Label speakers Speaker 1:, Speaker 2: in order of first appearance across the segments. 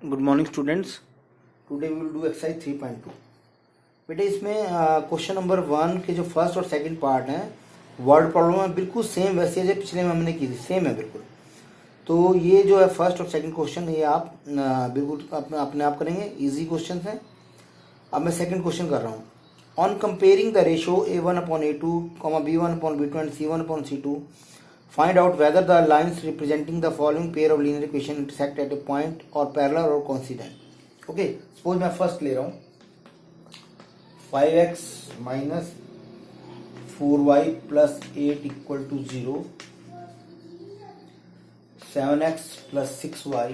Speaker 1: Good morning students. Today we will do exercise 3.2। बेटा इसमें question number 1 के जो फर्स्ट और सेकंड पार्ट हैं वर्ड प्रॉब्लम है, बिल्कुल सेम वैसे है जो पिछले में हमने की थी, सेम है बिल्कुल। तो ये जो है फर्स्ट और सेकंड क्वेश्चन ये आप बिल्कुल अपने आप करेंगे, इजी क्वेश्चन हैं। अब मैं सेकंड क्वेश्चन कर रहा हूँ। On comparing the ratio a1/a2, b1/b2 and c1/c2, find out whether the lines representing the following pair of linear equation intersect at a point or parallel or coincident। okay, suppose मैं first ले रहा हूँ 5x minus 4y plus 8 equal to 0, 7x plus 6y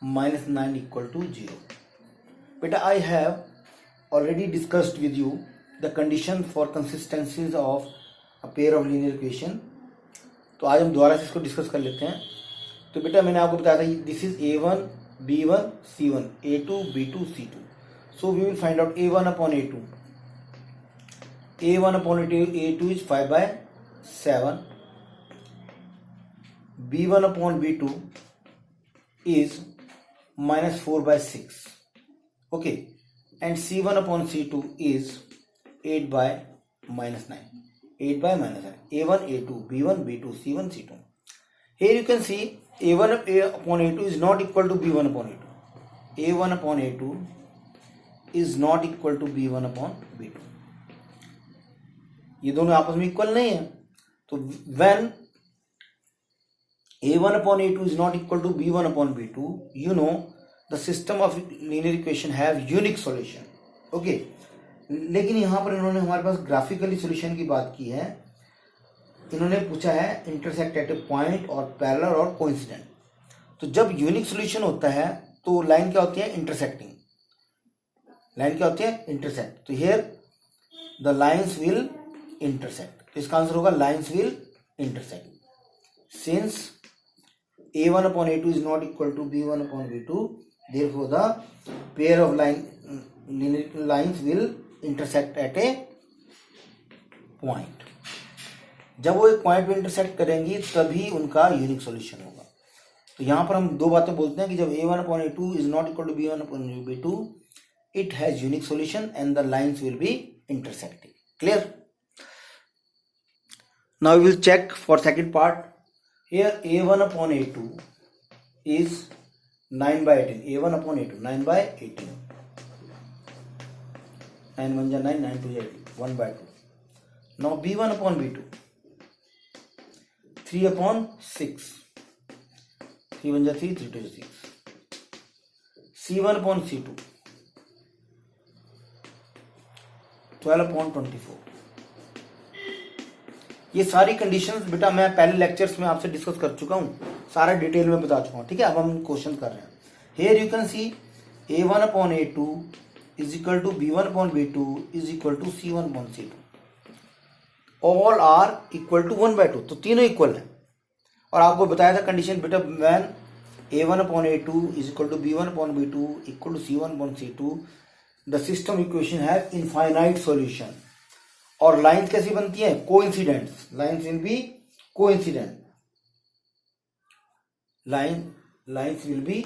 Speaker 1: minus 9 equal to 0। बेटा I have already discussed with you the condition for consistencies of a pair of linear equation। तो आज हम दोबारा से इसको डिस्कस कर लेते हैं। तो बेटा मैंने आपको बताया था this is a1 b1 c1, a2 b2 c2। So we will find out a1/a2। a1/a2 is 5/7, b1/b2 is -4/6, okay, and c1/c2 is 8/-9, 8/-9, a1 a2 b1 b2 c1 c2। Here you can see a1/a2 is not equal to b1/a2, a1/a2 is not equal to b1/b2, ये दोनों आपस में equal नहीं है। तो when a1/a2 is not equal to b1/b2, you know the system of linear equation have unique solution, okay। लेकिन यहां पर इन्होंने हमारे पास ग्राफिकली सॉल्यूशन की बात की है। इन्होंने पूछा है इंटरसेक्ट एट ए पॉइंट और पैरेलल और कोइंसिडेंट। तो जब यूनिक सॉल्यूशन होता है तो लाइन क्या होती है, इंटरसेक्टिंग। लाइन क्या होती है, इंटरसेक्ट। तो here the lines will intersect, तो इसका आंसर होगा lines will intersect. Since a1/a2 is not equal to b1/b2, therefore the pair of lines will intersect at a point। जब वो एक पॉइंट पे इंटरसेक्ट करेंगी तभी उनका यूनिक सॉल्यूशन होगा। तो यहां पर हम दो बातें बोलते हैं कि जब a1/a2 is not equal to b1/b2, it has unique solution and the lines will be intersecting। clear? Now we will check for second part। Here a1/a2 is 9/18, a1/a2 9/18, 9 1 9, 9 2 18, 1/2। Now b1/b2 3/6, 3 1 3, 3 2 6। c1/c2 12/24। ये सारी conditions बेटा मैं पहले lectures में आपसे discuss कर चुका हूँ, सारा डिटेल में बता चुका हूँ, ठीक है। अब हम क्वेश्चन कर रहे हैं। Here you can see a1/a2 is equal to b1/b2 is equal to c1/c2, all are equal to 1/2, तो तीनों इक्वल है। और आपको बताया था कंडीशन बेटा when a1/a2 is equal to b1/b2 equal to c1/c2, the system equation have infinite solution। और lines कैसी बनती है, coincidents. Lines will be coincident, lines will be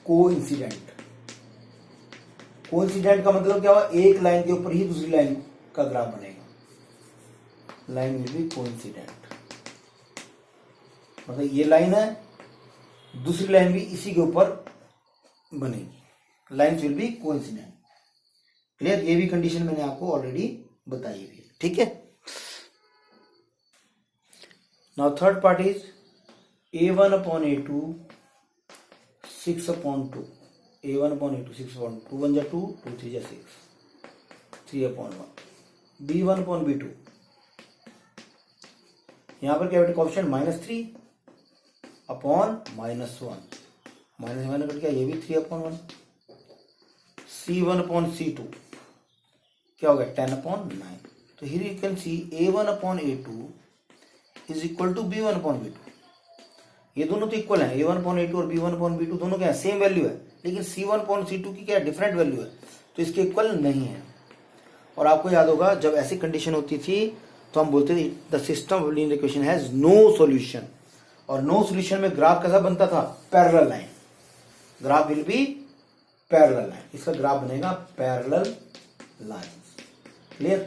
Speaker 1: coincident. Coincident का मतलब क्या हुआ, एक लाइन के ऊपर ही दूसरी लाइन का ग्राफ बनेगा। लाइन विल बी कोइंसिडेंट, मतलब ये लाइन है, दूसरी लाइन भी इसी के ऊपर बनेगी। Lines will be coincident. Clear? ये भी कंडीशन मैंने आपको ऑलरेडी बताई हुई है, ठीक है। Now third part is a1/a2 6/2, a1/a2 6/2, 2 1 2, 2 3 6, 3/1। b1/b2 यहां पर क्या बेटा ऑप्शन -3/-1, -1 कट गया, ये भी 3/1। c1/c2 क्या हो गया 10/9। तो here you can see a1/a2 is equal to b1/b2। ये दोनों तो इक्वल है, a1/a2 और b1/b2 दोनों क्या है, सेम वैल्यू है, लेकिन c1/c2 की क्या डिफरेंट वैल्यू है, तो इसके इक्वल नहीं है। और आपको याद होगा जब ऐसी कंडीशन होती थी तो हम बोलते थे the system of linear equation has no solution. और नो सॉल्यूशन में ग्राफ कैसा बनता था, parallel line, graph will be parallel line, इसका ग्राफ बनेगा parallel line, clear,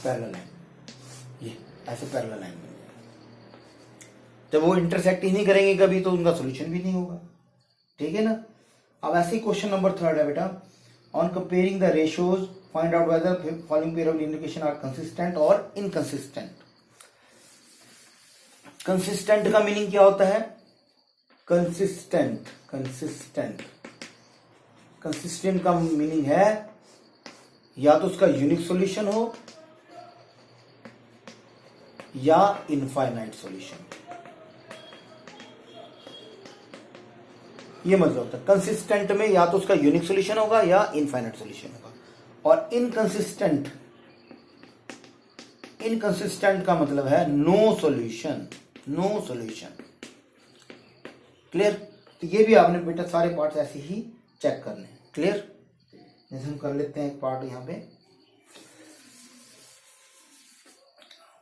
Speaker 1: parallel line, ये ऐसे पैरेलल लाइन बन जाएगा। जब वो इंटरसेक्ट ही नहीं करेंगे कभी तो उनका सॉल्यूशन भी नहीं होगा, ठीक है ना। अब ऐसे ही क्वेश्चन नंबर 3 है बेटा, on comparing the ratios find out whether following pair of linear equation are consistent और इनकंसिस्टेंट। कंसिस्टेंट का मीनिंग क्या होता है, कंसिस्टेंट, कंसिस्टेंट, कंसिस्टेंट का मीनिंग है या तो उसका यूनिक सॉल्यूशन हो या इनफाइनाइट सॉल्यूशन, ये मतलब होता है। कंसिस्टेंट में या तो उसका यूनिक सॉल्यूशन होगा या इनफाइनाइट सॉल्यूशन होगा, और इनकंसिस्टेंट, इनकंसिस्टेंट का मतलब है no solution, no solution, clear. तो ये भी आपने बेटा सारे पार्ट्स ऐसे ही चेक करने हैं, क्लियर। जैसे हम कर लेते हैं एक पार्ट यहां पे,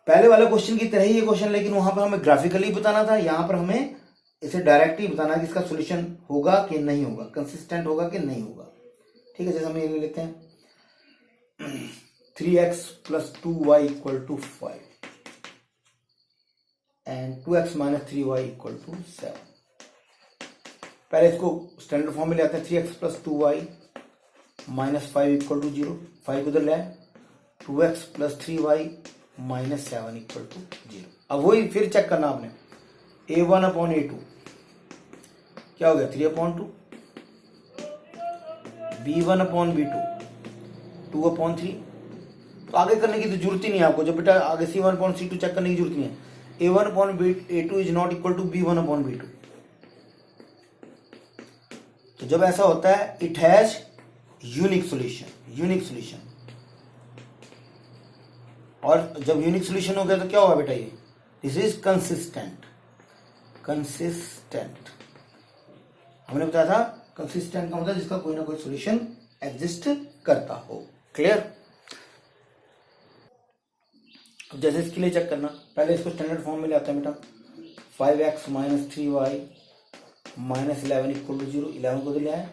Speaker 1: पहले वाले क्वेश्चन की तरह ही ये क्वेश्चन, लेकिन वहां पर हमें ग्राफिकली बताना था, यहां पर हमें इसे डायरेक्टली बताना कि इसका सॉल्यूशन होगा कि नहीं होगा, कंसिस्टेंट होगा कि नहीं होगा, ठीक है। जैसे हम ये ले लेते हैं 3x + 2y = 5 and 2x - 3y = 7। पहले इसको स्टैंडर्ड फॉर्म में ले आते हैं, 3x + 2y - 5 = 0, 5 उधर ले आए, 2x + 3y - 7 = 0। अब वही फिर चेक करना आपने, a1/a2 क्या हो गया, 3/2, b1/b2 2/3। तो आगे करने की तो जरूरत ही नहीं है आपको, जब बेटा आगे c1/c2 चेक करने की जरूरत नहीं है। a1/a2 is not equal to b1/b2। तो जब ऐसा होता है it has unique solution, unique solution, और जब यूनिक सॉल्यूशन हो गया तो क्या होगा बेटा, ये दिस इज कंसिस्टेंट, कंसिस्टेंट। हमने बताया था कंसिस्टेंट का मतलब जिसका कोई ना कोई सॉल्यूशन एग्जिस्ट करता हो, क्लियर। तो जैसे इसके लिए चेक करना, पहले इसको स्टैंडर्ड फॉर्म में ले आते हैं बेटा, 5x - 3y - 11 = 0, 11 को ले आए,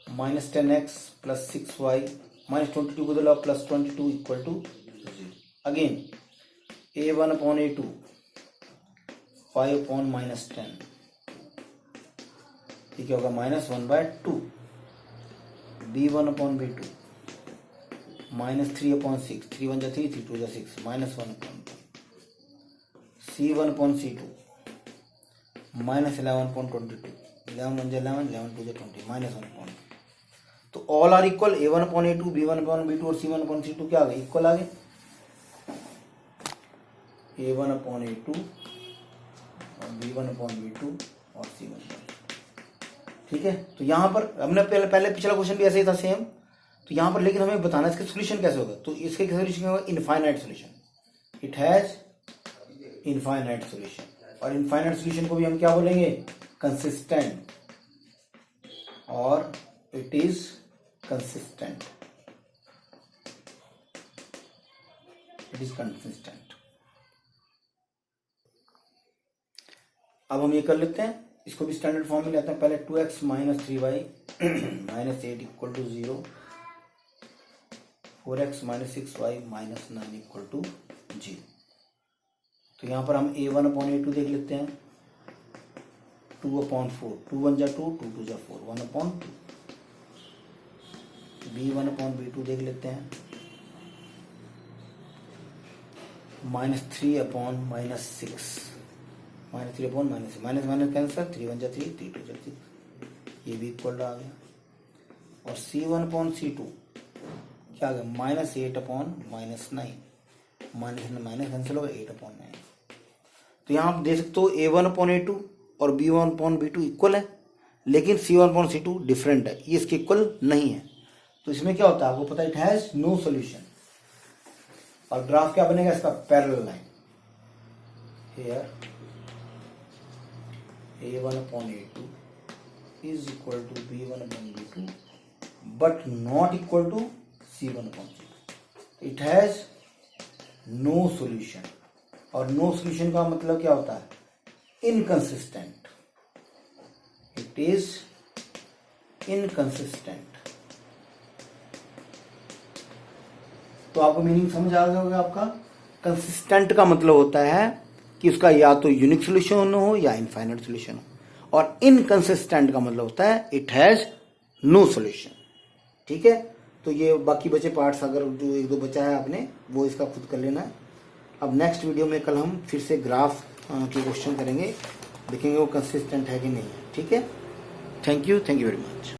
Speaker 1: -10x + 6y - 22 को ले आओ, +22 = 0। अगेन a1/a2 5/-10, ठीक होगा -1/2, b1/b2 -3/6, 3 1 3, 3 2 6, -1/1, c1/c2 -11/22, 11 1 11, 11 2 20, -1/1। तो all are equal, a1/a2, b1/b2 और c1/c2 क्या आ गए, इक्वल आ गए, a1/a2 और b1/b2 और c1/c2, ठीक है। तो यहां पर हमने पहले पिछला क्वेश्चन भी ऐसे ही था सेम, तो यहां पर लेकिन हमें बताना इसका सॉल्यूशन कैसे होगा, तो इसके सॉल्यूशन होगा infinite solution, it has infinite solution, और इनफाइनाइट सॉल्यूशन को भी हम क्या बोलेंगे, कंसिस्टेंट, और it is consistent, it is consistent. अब हम ये कर लेते हैं, इसको भी स्टैंडर्ड फॉर्म में लेते हैं, पहले 2x - 3y - 8 = 0, 4x - 6y - 9 = 0। तो यहां पर हम a1/a2 देख लेते हैं, 2/4, 2 1 जा 2, 2 2 जा 4, 1/2। b1/b2 देख लेते हैं, -3/-6, -3/-6, माइनस कैंसर, 3 1 जा 3, 3 2 जा 6, ये भी इक्वल आ गया। और c1/c2 क्या आ गया, -8/-9, माइनस कैंसिल होगा, 8/9। तो यहाँ आप देख सकते हो a1/a2 और b1/b2 इक्वल है, लेकिन c1/c2 डिफरेंट है, ये इसके इक्वल नहीं है। तो इसमें क्या होता है आपको पता है, इट हैज नो सॉल्यूशन, और ग्राफ क्या बनेगा इसका, parallel line. Here a1/a2 is equal to b1/b2 but not equal to c1/c2. It has no solution, और नो सॉल्यूशन का मतलब क्या होता है, इनकंसिस्टेंट, इट इज इनकंसिस्टेंट। तो आपको मीनिंग समझ आ गया होगा आपका। कंसिस्टेंट का मतलब होता है कि उसका या तो यूनिक सोल्यूशन हो या इनफाइनाइट सोल्यूशन हो, और इनकंसिस्टेंट का मतलब होता है इट हैज नो सोल्यूशन। ठीक है, तो ये बाकी बचे पार्ट्स अगर जो एक दो बचा है आपने वो इसका खुद कर लेना है। अब नेक्स्ट वीडियो में कल हम फिर से ग्राफ के क्वेश्चन करेंगे, देखेंगे वो कंसिस्टेंट है कि नहीं है। ठीक है, थैंक यू वेरी मच।